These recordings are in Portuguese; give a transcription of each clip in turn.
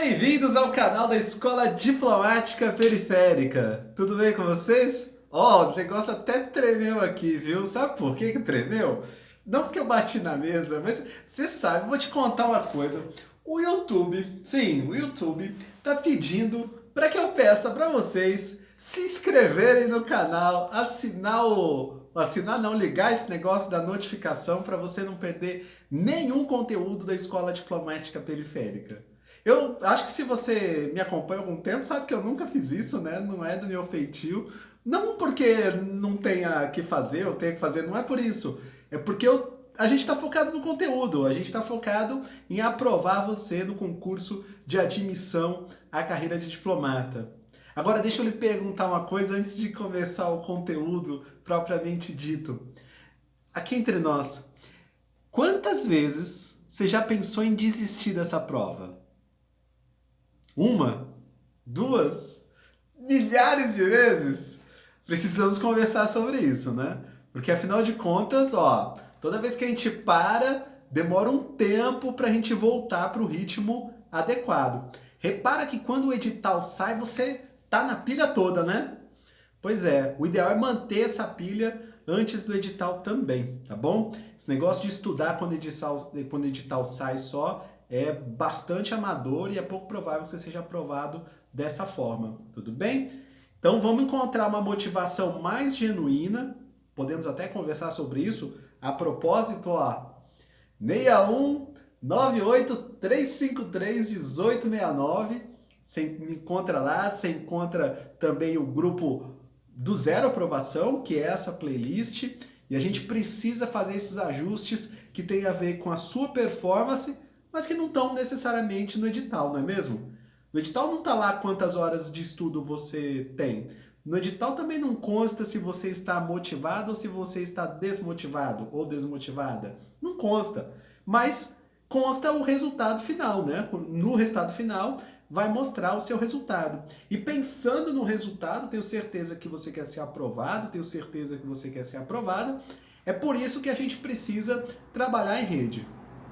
Bem-vindos ao canal da Escola Diplomática Periférica. Tudo bem com vocês? Ó, o negócio até tremeu aqui, viu? Sabe por que que tremeu? Não porque eu bati na mesa, mas você sabe, vou te contar uma coisa. O YouTube, sim, o YouTube tá pedindo para que eu peça para vocês se inscreverem no canal, assinar não, ligar esse negócio da notificação para você não perder nenhum conteúdo da Escola Diplomática Periférica. Eu acho que se você me acompanha há algum tempo, sabe que eu nunca fiz isso, né? Não é do meu feitio. Não porque não tenha que fazer, eu tenho que fazer, não é por isso. É porque a gente está focado no conteúdo, a gente está focado em aprovar você no concurso de admissão à carreira de diplomata. Agora, deixa eu lhe perguntar uma coisa antes de começar o conteúdo propriamente dito. Aqui entre nós, quantas vezes você já pensou em desistir dessa prova? Uma? Duas? Milhares de vezes? Precisamos conversar sobre isso, né? Porque afinal de contas, ó, toda vez que a gente para, demora um tempo para a gente voltar para o ritmo adequado. Repara que quando o edital sai, você tá na pilha toda, né? Pois é, o ideal é manter essa pilha antes do edital também, tá bom? Esse negócio de estudar quando o edital sai só é bastante amador e é pouco provável que você seja aprovado dessa forma, tudo bem? Então vamos encontrar uma motivação mais genuína, podemos até conversar sobre isso. A propósito, ó, 61 98 353 1869. Você me encontra lá, você encontra também o grupo do Zero Aprovação, que é essa playlist, e a gente precisa fazer esses ajustes que tem a ver com a sua performance, mas que não estão necessariamente no edital, não é mesmo? No edital não está lá quantas horas de estudo você tem. No edital também não consta se você está motivado ou se você está desmotivado ou desmotivada. Não consta. Mas consta o resultado final, né? No resultado final vai mostrar o seu resultado. E pensando no resultado, tenho certeza que você quer ser aprovado, tenho certeza que você quer ser aprovada. É por isso que a gente precisa trabalhar em rede.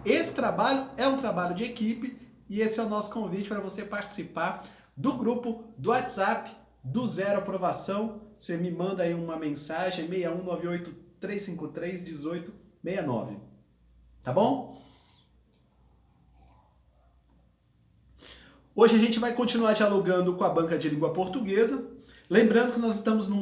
Esse trabalho é um trabalho de equipe e esse é o nosso convite para você participar do grupo do WhatsApp do Zero Aprovação. Você me manda aí uma mensagem, 6198 353 1869. Tá bom? Hoje a gente vai continuar dialogando com a banca de língua portuguesa. Lembrando que nós estamos num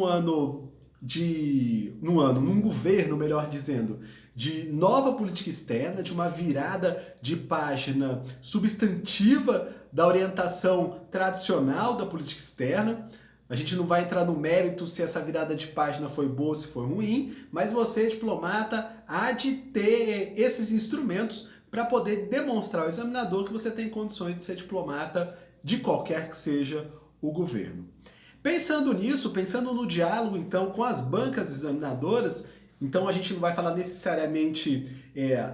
governo, melhor dizendo, de nova política externa, de uma virada de página substantiva da orientação tradicional da política externa. A gente não vai entrar no mérito se essa virada de página foi boa ou se foi ruim, mas você, diplomata, há de ter esses instrumentos para poder demonstrar ao examinador que você tem condições de ser diplomata de qualquer que seja o governo. Pensando nisso, pensando no diálogo então com as bancas examinadoras, então a gente não vai falar necessariamente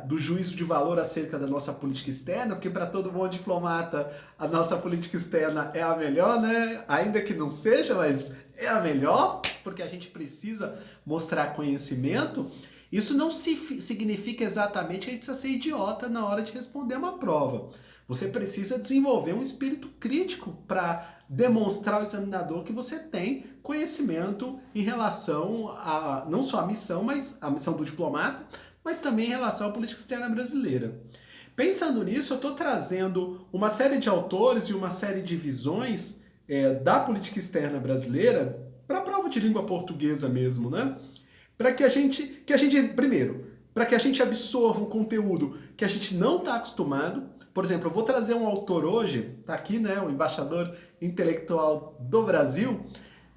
do juízo de valor acerca da nossa política externa, porque para todo bom diplomata a nossa política externa é a melhor, né? Ainda que não seja, mas é a melhor, porque a gente precisa mostrar conhecimento. Isso não significa exatamente que a gente precisa ser idiota na hora de responder uma prova. Você precisa desenvolver um espírito crítico para demonstrar ao examinador que você tem conhecimento em relação a não só a missão, mas a missão do diplomata, mas também em relação à política externa brasileira. Pensando nisso, eu estou trazendo uma série de autores e uma série de visões da política externa brasileira para a prova de língua portuguesa mesmo, né? Para que a gente, primeiro, para que a gente absorva um conteúdo que a gente não está acostumado. Por exemplo, eu vou trazer um autor hoje, tá aqui, né, o embaixador intelectual do Brasil,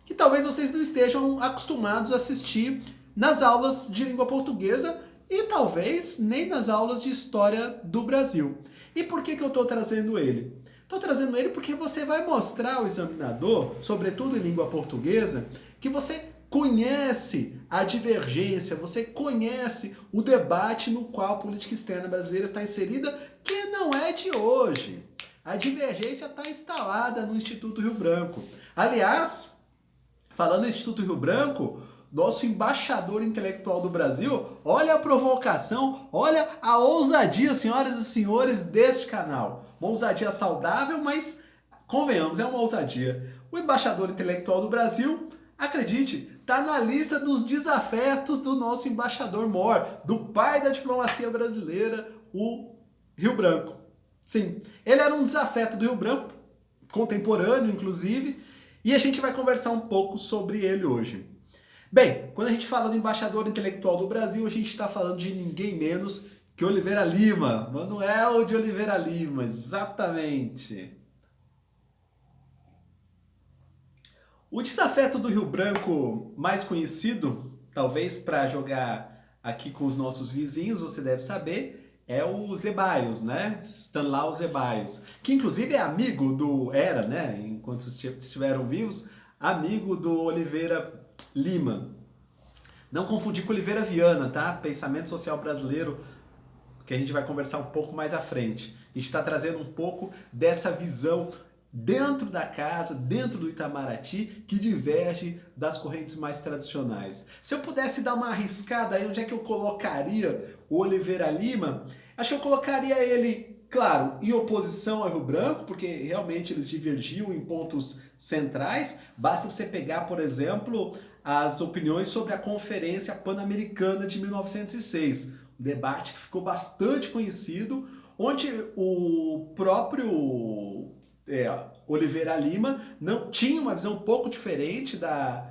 que talvez vocês não estejam acostumados a assistir nas aulas de língua portuguesa e talvez nem nas aulas de história do Brasil. E por que eu estou trazendo ele? Estou trazendo ele porque você vai mostrar ao examinador, sobretudo em língua portuguesa, que você conhece a divergência, você conhece o debate no qual a política externa brasileira está inserida, que não é de hoje. A divergência está instalada no Instituto Rio Branco. Aliás, falando no Instituto Rio Branco, nosso embaixador intelectual do Brasil. Olha a provocação, olha a ousadia, senhoras e senhores, deste canal. Uma ousadia saudável, mas convenhamos, é uma ousadia. O embaixador intelectual do Brasil, acredite, está na lista dos desafetos do nosso embaixador mor, do pai da diplomacia brasileira, o Rio Branco. Sim, ele era um desafeto do Rio Branco, contemporâneo inclusive, e a gente vai conversar um pouco sobre ele hoje. Bem, quando a gente fala do embaixador intelectual do Brasil, a gente está falando de ninguém menos que Oliveira Lima, Manuel de Oliveira Lima, exatamente. O desafeto do Rio Branco mais conhecido, talvez para jogar aqui com os nossos vizinhos, você deve saber, é o Zeballos, né? Stanislau Zeballos, que inclusive é amigo era, né? Enquanto estiveram vivos, amigo do Oliveira Lima. Não confundir com Oliveira Viana, tá? Pensamento social brasileiro, que a gente vai conversar um pouco mais à frente. A gente está trazendo um pouco dessa visão dentro da casa, dentro do Itamaraty, que diverge das correntes mais tradicionais. Se eu pudesse dar uma arriscada aí, onde é que eu colocaria o Oliveira Lima? Acho que eu colocaria ele, claro, em oposição ao Rio Branco, porque realmente eles divergiam em pontos centrais. Basta você pegar, por exemplo, as opiniões sobre a Conferência Pan-Americana de 1906, um debate que ficou bastante conhecido, onde o próprio Oliveira Lima não tinha uma visão um pouco diferente da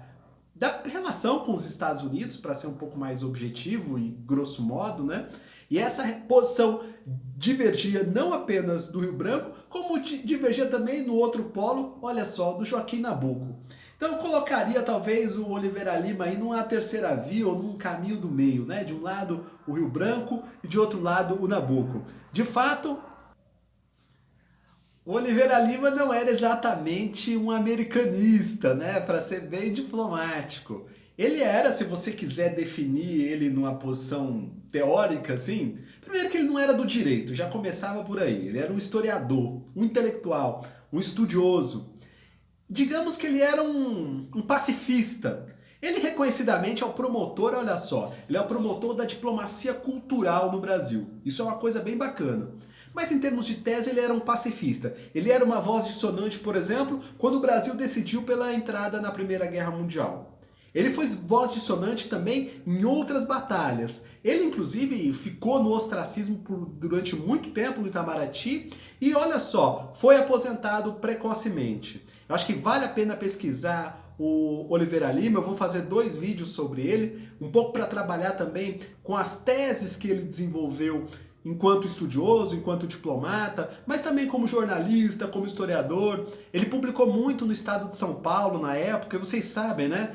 relação com os Estados Unidos, para ser um pouco mais objetivo e grosso modo, né? E essa posição divergia não apenas do Rio Branco, como divergia também no outro polo, olha só, do Joaquim Nabuco. Então eu colocaria talvez o Oliveira Lima aí numa terceira via ou num caminho do meio, né? De um lado o Rio Branco e de outro lado o Nabuco. De fato, o Oliveira Lima não era exatamente um americanista, né? Para ser bem diplomático. Ele era, se você quiser definir ele numa posição teórica, assim, primeiro que ele não era do direito, já começava por aí. Ele era um historiador, um intelectual, um estudioso. Digamos que ele era um pacifista. Ele reconhecidamente é o promotor, olha só, ele é o promotor da diplomacia cultural no Brasil. Isso é uma coisa bem bacana. Mas em termos de tese, ele era um pacifista. Ele era uma voz dissonante, por exemplo, quando o Brasil decidiu pela entrada na Primeira Guerra Mundial. Ele foi voz dissonante também em outras batalhas. Ele, inclusive, ficou no ostracismo durante muito tempo no Itamaraty e, olha só, foi aposentado precocemente. Eu acho que vale a pena pesquisar o Oliveira Lima. Eu vou fazer 2 vídeos sobre ele, um pouco para trabalhar também com as teses que ele desenvolveu enquanto estudioso, enquanto diplomata, mas também como jornalista, como historiador. Ele publicou muito no estado de São Paulo na época, vocês sabem, né?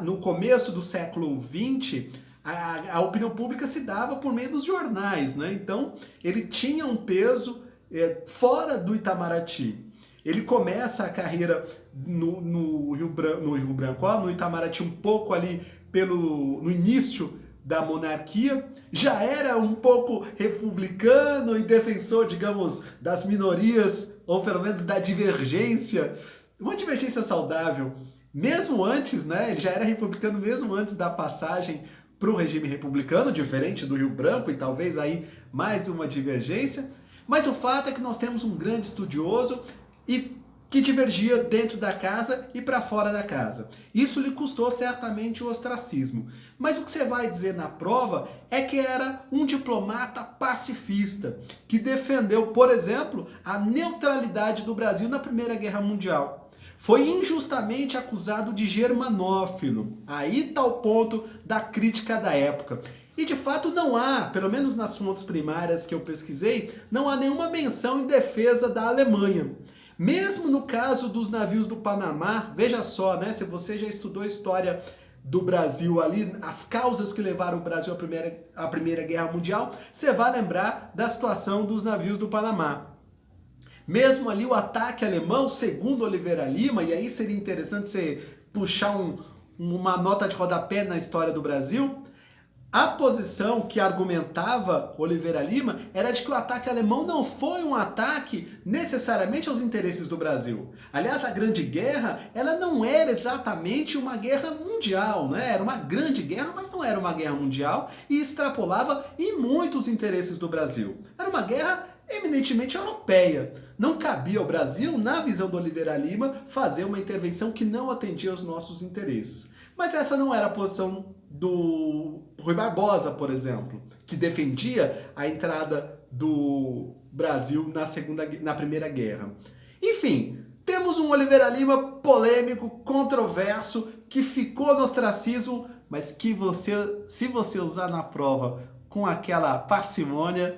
No começo do século XX, a opinião pública se dava por meio dos jornais, né? Então, ele tinha um peso fora do Itamaraty. Ele começa a carreira no Rio Branco, no Itamaraty, um pouco ali no início da monarquia, já era um pouco republicano e defensor, digamos, das minorias, ou pelo menos da divergência, uma divergência saudável. Mesmo antes, né, ele já era republicano mesmo antes da passagem para o regime republicano, diferente do Rio Branco, e talvez aí mais uma divergência. Mas o fato é que nós temos um grande estudioso e que divergia dentro da casa e para fora da casa. Isso lhe custou certamente o ostracismo. Mas o que você vai dizer na prova é que era um diplomata pacifista, que defendeu, por exemplo, a neutralidade do Brasil na Primeira Guerra Mundial. Foi injustamente acusado de germanófilo. Aí está o ponto da crítica da época. E de fato não há, pelo menos nas fontes primárias que eu pesquisei, não há nenhuma menção em defesa da Alemanha. Mesmo no caso dos navios do Panamá, veja só, né? Se você já estudou a história do Brasil ali, as causas que levaram o Brasil à Primeira Guerra Mundial, você vai lembrar da situação dos navios do Panamá. Mesmo ali o ataque alemão, segundo Oliveira Lima, e aí seria interessante você puxar uma nota de rodapé na história do Brasil, A posição que argumentava Oliveira Lima era de que o ataque alemão não foi um ataque necessariamente aos interesses do Brasil. Aliás, a Grande Guerra, ela não era exatamente uma guerra mundial, né? Era uma grande guerra, mas não era uma guerra mundial e extrapolava em muitos interesses do Brasil. Era uma guerra eminentemente europeia. Não cabia ao Brasil, na visão do Oliveira Lima, fazer uma intervenção que não atendia aos nossos interesses. Mas essa não era a posição do Rui Barbosa, por exemplo, que defendia a entrada do Brasil na Primeira Guerra. Enfim, temos um Oliveira Lima polêmico, controverso, que ficou no ostracismo, mas que se você usar na prova com aquela parcimônia,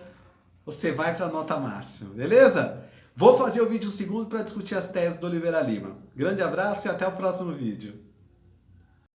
você vai para a nota máxima, beleza? Vou fazer o vídeo segundo para discutir as teses do Oliveira Lima. Grande abraço e até o próximo vídeo.